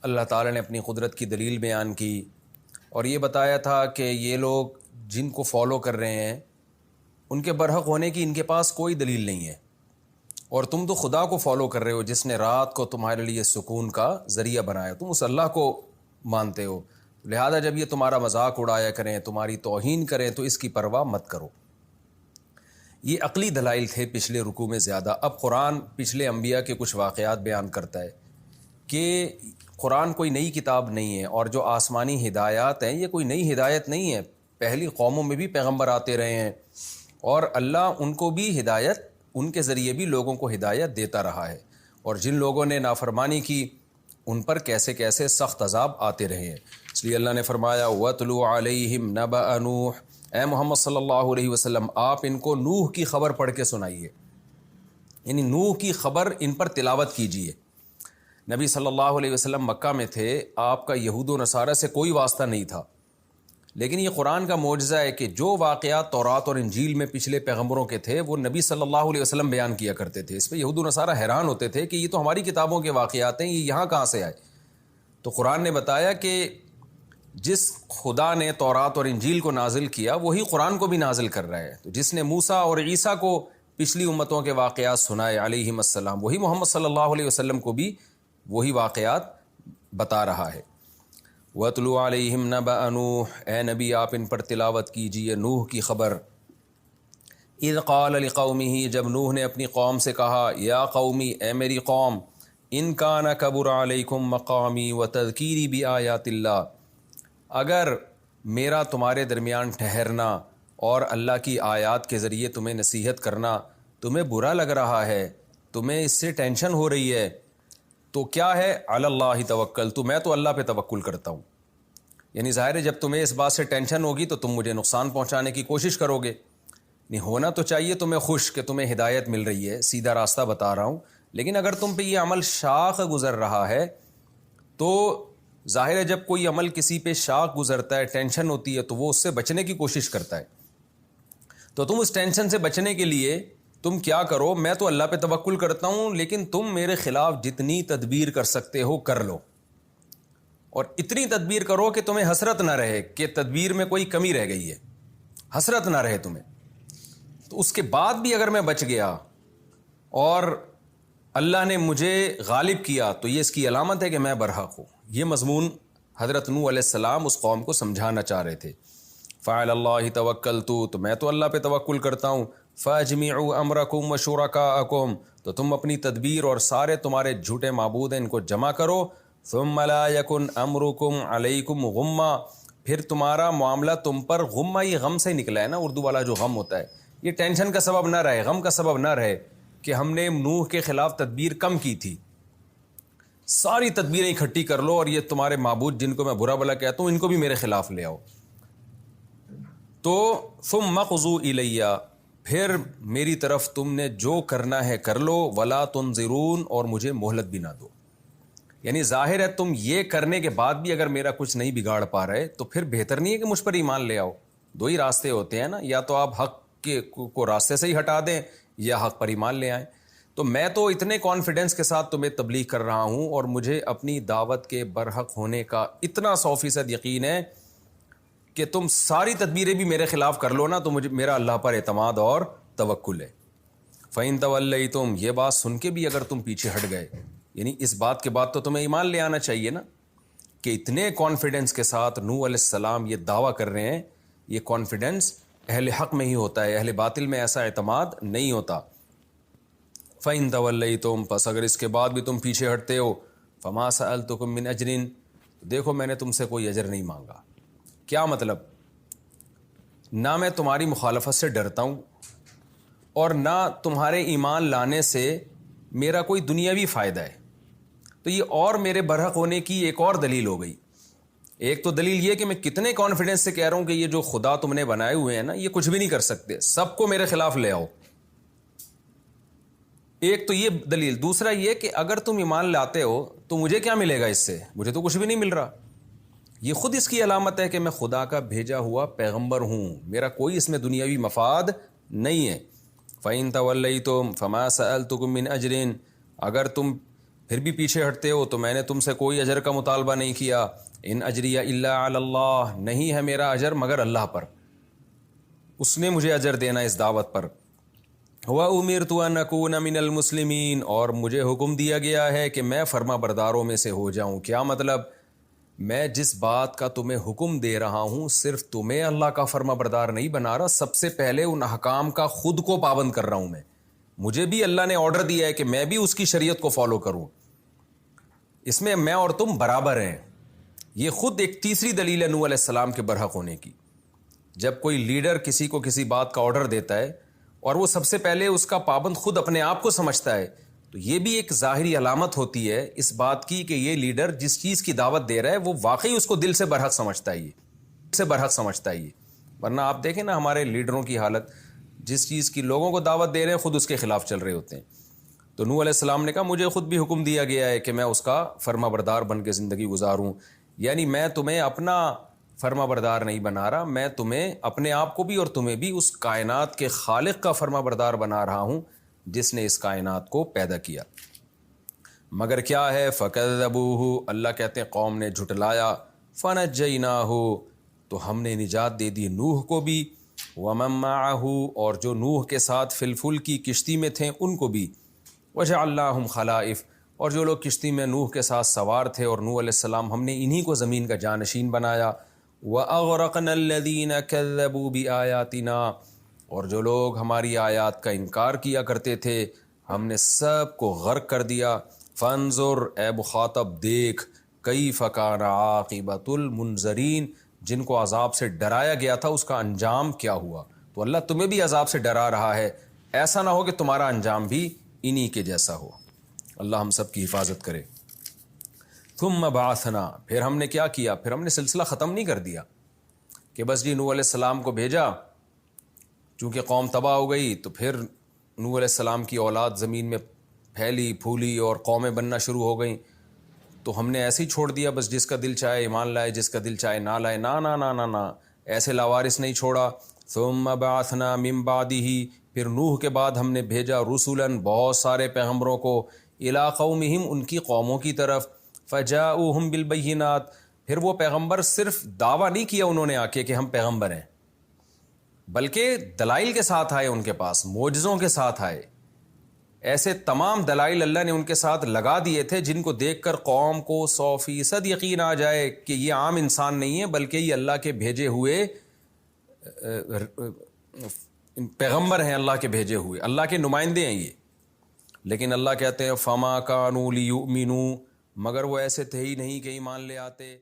اللہ تعالیٰ نے اپنی قدرت کی دلیل بیان کی اور یہ بتایا تھا کہ یہ لوگ جن کو فالو کر رہے ہیں ان کے برحق ہونے کی ان کے پاس کوئی دلیل نہیں ہے، اور تم تو خدا کو فالو کر رہے ہو جس نے رات کو تمہارے لیے سکون کا ذریعہ بنایا، تم اس اللہ کو مانتے ہو، لہذا جب یہ تمہارا مذاق اڑایا کریں، تمہاری توہین کریں تو اس کی پرواہ مت کرو۔ یہ عقلی دلائل تھے پچھلے رکوع میں زیادہ۔ اب قرآن پچھلے انبیاء کے کچھ واقعات بیان کرتا ہے کہ قرآن کوئی نئی کتاب نہیں ہے، اور جو آسمانی ہدایات ہیں یہ کوئی نئی ہدایت نہیں ہے، پہلی قوموں میں بھی پیغمبر آتے رہے ہیں اور اللہ ان کو بھی ہدایت، ان کے ذریعے بھی لوگوں کو ہدایت دیتا رہا ہے، اور جن لوگوں نے نافرمانی کی ان پر کیسے کیسے سخت عذاب آتے رہے ہیں۔ اس لیے اللہ نے فرمایا وَاتْلُ عَلَيْهِمْ نَبَأَ نُوحٍ، اے محمد صلی اللہ علیہ وسلم آپ ان کو نوح کی خبر پڑھ کے سنائیے، یعنی نوح کی خبر ان پر تلاوت کیجیے۔ نبی صلی اللہ علیہ وسلم مکہ میں تھے، آپ کا یہود و نصارہ سے کوئی واسطہ نہیں تھا، لیکن یہ قرآن کا معجزہ ہے کہ جو واقعات تورات اور انجیل میں پچھلے پیغمبروں کے تھے وہ نبی صلی اللہ علیہ وسلم بیان کیا کرتے تھے۔ اس پہ یہود و نصارہ حیران ہوتے تھے کہ یہ تو ہماری کتابوں کے واقعات ہیں، یہ یہاں کہاں سے آئے؟ تو قرآن نے بتایا کہ جس خدا نے تورات اور انجیل کو نازل کیا وہی قرآن کو بھی نازل کر رہا ہے، تو جس نے موسیٰ اور عیسیٰ کو پچھلی امتوں کے واقعات سنائے علیہم السلام، وہی محمد صلی اللہ علیہ وسلم کو بھی وہی واقعات بتا رہا ہے۔ وَاتْلُ عَلَيْهِمْ نَبَأَ نُوحٍ، اے نبی آپ ان پر تلاوت کیجئے نوح کی خبر۔ اِذْ قَالَ لِقَوْمِهِ، جب نوح نے اپنی قوم سے کہا، یا قومی اے میری قوم، ان کان کبر علیکم مقامی وتذکیری بآیات اللہ، اگر میرا تمہارے درمیان ٹھہرنا اور اللہ کی آیات کے ذریعے تمہیں نصیحت کرنا تمہیں برا لگ رہا ہے، تمہیں اس سے ٹینشن ہو رہی ہے، تو کیا ہے علی اللہ توکل، تو میں تو اللہ پہ توکل کرتا ہوں۔ یعنی ظاہر ہے جب تمہیں اس بات سے ٹینشن ہوگی تو تم مجھے نقصان پہنچانے کی کوشش کرو گے۔ نہیں ہونا تو چاہیے تمہیں خوش کہ تمہیں ہدایت مل رہی ہے، سیدھا راستہ بتا رہا ہوں، لیکن اگر تم پہ یہ عمل شاق گزر رہا ہے تو ظاہر ہے جب کوئی عمل کسی پہ شاق گزرتا ہے، ٹینشن ہوتی ہے، تو وہ اس سے بچنے کی کوشش کرتا ہے۔ تو تم اس ٹینشن سے بچنے کے لیے تم کیا کرو، میں تو اللہ پہ توکل کرتا ہوں لیکن تم میرے خلاف جتنی تدبیر کر سکتے ہو کر لو، اور اتنی تدبیر کرو کہ تمہیں حسرت نہ رہے کہ تدبیر میں کوئی کمی رہ گئی ہے، حسرت نہ رہے تمہیں۔ تو اس کے بعد بھی اگر میں بچ گیا اور اللہ نے مجھے غالب کیا تو یہ اس کی علامت ہے کہ میں برحق ہوں۔ یہ مضمون حضرت نوح علیہ السلام اس قوم کو سمجھانا چاہ رہے تھے۔ فعلی اللہ توکلت، تو میں تو اللہ پہ توکل کرتا ہوں۔ فاجمعوا امرکم وشرکاءکم، تو تم اپنی تدبیر اور سارے تمہارے جھوٹے معبود ہیں ان کو جمع کرو۔ ثم لا یکن امرکم علیکم غمہ، پھر تمہارا معاملہ تم پر غمہ، یہ غم سے نکلا ہے نا، اردو والا جو غم ہوتا ہے، یہ ٹینشن کا سبب نہ رہے، غم کا سبب نہ رہے کہ ہم نے نوح کے خلاف تدبیر کم کی تھی۔ ساری تدبیریں اکٹھی کر لو اور یہ تمہارے معبود جن کو میں برا بلا کہتا ہوں ان کو بھی میرے خلاف لے آؤ۔ تو ثم اقضوا الیہ، پھر میری طرف تم نے جو کرنا ہے کر لو، ولا تنظرون، اور مجھے مہلت بھی نہ دو۔ یعنی ظاہر ہے تم یہ کرنے کے بعد بھی اگر میرا کچھ نہیں بگاڑ پا رہے تو پھر بہتر نہیں ہے کہ مجھ پر ایمان لے آؤ۔ دو ہی راستے ہوتے ہیں نا، یا تو آپ حق کے کو راستے سے ہی ہٹا دیں یا حق پر ایمان لے آئیں۔ تو میں تو اتنے کانفیڈنس کے ساتھ تمہیں تبلیغ کر رہا ہوں اور مجھے اپنی دعوت کے برحق ہونے کا اتنا 100% یقین ہے کہ تم ساری تدبیریں بھی میرے خلاف کر لو نا تو مجھے میرا اللہ پر اعتماد اور توکل ہے۔ فَإِن تَوَلَّيْتُمْ، یہ بات سن کے بھی اگر تم پیچھے ہٹ گئے، یعنی اس بات کے بعد تو تمہیں ایمان لے آنا چاہیے نا کہ اتنے کانفیڈنس کے ساتھ نوح علیہ السلام یہ دعویٰ کر رہے ہیں، یہ کانفیڈنس اہل حق میں ہی ہوتا ہے، اہل باطل میں ایسا اعتماد نہیں ہوتا۔ فَإِن تَوَلَّيْتُمْ، پس اگر اس کے بعد بھی تم پیچھے ہٹتے ہو، فَمَا سَأَلْتُكُم مِّنْ أَجْرٍ، دیکھو میں نے تم سے کوئی اجر نہیں مانگا۔ کیا مطلب؟ نہ میں تمہاری مخالفت سے ڈرتا ہوں اور نہ تمہارے ایمان لانے سے میرا کوئی دنیاوی فائدہ ہے۔ تو یہ اور میرے برحق ہونے کی ایک اور دلیل ہو گئی۔ ایک تو دلیل یہ کہ میں کتنے کانفیڈنس سے کہہ رہا ہوں کہ یہ جو خدا تم نے بنائے ہوئے ہیں نا یہ کچھ بھی نہیں کر سکتے، سب کو میرے خلاف لے آؤ۔ ایک تو یہ دلیل، دوسرا یہ کہ اگر تم ایمان لاتے ہو تو مجھے کیا ملے گا اس سے؟ مجھے تو کچھ بھی نہیں مل رہا۔ یہ خود اس کی علامت ہے کہ میں خدا کا بھیجا ہوا پیغمبر ہوں، میرا کوئی اس میں دنیاوی مفاد نہیں ہے۔ فَإِن تَوَلَّيْتُمْ فَمَا سَأَلْتُكُم مِّنْ أَجْرٍ، اگر تم پھر بھی پیچھے ہٹتے ہو، تو میں نے تم سے کوئی اجر کا مطالبہ نہیں کیا. ان اجری الا علی اللہ، نہیں ہے میرا اجر مگر اللہ پر، اس نے مجھے اجر دینا اس دعوت پر. وَأُمِرْتُ أَنْ أَكُونَ مِنَ الْمُسْلِمِينَ، اور مجھے حکم دیا گیا ہے کہ میں فرما برداروں میں سے ہو جاؤں. کیا مطلب؟ میں جس بات کا تمہیں حکم دے رہا ہوں صرف تمہیں اللہ کا فرما بردار نہیں بنا رہا، سب سے پہلے ان احکام کا خود کو پابند کر رہا ہوں میں. مجھے بھی اللہ نے آرڈر دیا ہے کہ میں بھی اس کی شریعت کو فالو کروں، اس میں میں اور تم برابر ہیں. یہ خود ایک تیسری دلیل ہے نوح علیہ السلام کے برحق ہونے کی. جب کوئی لیڈر کسی کو کسی بات کا آرڈر دیتا ہے اور وہ سب سے پہلے اس کا پابند خود اپنے آپ کو سمجھتا ہے، تو یہ بھی ایک ظاہری علامت ہوتی ہے اس بات کی کہ یہ لیڈر جس چیز کی دعوت دے رہا ہے وہ واقعی اس کو دل سے برحق سمجھتا ہے یہ ورنہ آپ دیکھیں نا ہمارے لیڈروں کی حالت، جس چیز کی لوگوں کو دعوت دے رہے ہیں خود اس کے خلاف چل رہے ہوتے ہیں. تو نوح علیہ السلام نے کہا مجھے خود بھی حکم دیا گیا ہے کہ میں اس کا فرما بردار بن کے زندگی گزاروں. یعنی میں تمہیں اپنا فرما بردار نہیں بنا رہا، میں تمہیں اپنے آپ کو بھی اور تمہیں بھی اس کائنات کے خالق کا فرما بردار بنا رہا ہوں جس نے اس کائنات کو پیدا کیا. مگر کیا ہے؟ فَكَذَّبُوهُ، اللہ کہتے ہیں قوم نے جھٹلایا. فَنَجَّيْنَاهُ، تو ہم نے نجات دے دی نوح کو بھی، وَمَن مَّعَهُ، اور جو نوح کے ساتھ فی الفلک کی کشتی میں تھے ان کو بھی. وَجَعَلْنَاهُمْ خَلَائِفَ، اور جو لوگ کشتی میں نوح کے ساتھ سوار تھے اور نوح علیہ السلام، ہم نے انہی کو زمین کا جانشین بنایا. وَأَغْرَقْنَا الَّذِينَ كَذَّبُوا بِآيَاتِنَا، اور جو لوگ ہماری آیات کا انکار کیا کرتے تھے ہم نے سب کو غرق کر دیا. فانظر، اے مخاطب دیکھ، کیف کان عاقبۃ المنذرین، جن کو عذاب سے ڈرایا گیا تھا اس کا انجام کیا ہوا. تو اللہ تمہیں بھی عذاب سے ڈرا رہا ہے، ایسا نہ ہو کہ تمہارا انجام بھی انہی کے جیسا ہو. اللہ ہم سب کی حفاظت کرے. ثم بعثنا، پھر ہم نے کیا کیا؟ پھر ہم نے سلسلہ ختم نہیں کر دیا کہ بس جی نوح علیہ السلام کو بھیجا، چونکہ قوم تباہ ہو گئی تو پھر نوح علیہ السلام کی اولاد زمین میں پھیلی پھولی اور قومیں بننا شروع ہو گئیں، تو ہم نے ایسے ہی چھوڑ دیا بس جس کا دل چاہے ایمان لائے جس کا دل چاہے نہ لائے. نہ ایسے لاوارث نہیں چھوڑا. ثم بعثنا من بعدہ، پھر نوح کے بعد ہم نے بھیجا رسولاً بہت سارے پیغمبروں کو، الی قومہم ان کی قوموں کی طرف. فجاؤہم بالبینات، پھر وہ پیغمبر صرف دعویٰ نہیں کیا انہوں نے آ کے کہ ہم پیغمبر ہیں، بلکہ دلائل کے ساتھ آئے، ان کے پاس معجزوں کے ساتھ آئے. ایسے تمام دلائل اللہ نے ان کے ساتھ لگا دیے تھے جن کو دیکھ کر قوم کو 100% یقین آ جائے کہ یہ عام انسان نہیں ہے بلکہ یہ اللہ کے بھیجے ہوئے پیغمبر ہیں، اللہ کے بھیجے ہوئے، اللہ کے نمائندے ہیں یہ. لیکن اللہ کہتے ہیں فما کانوا لیؤمنوا، مگر وہ ایسے تھے ہی نہیں کہ ایمان لے آتے.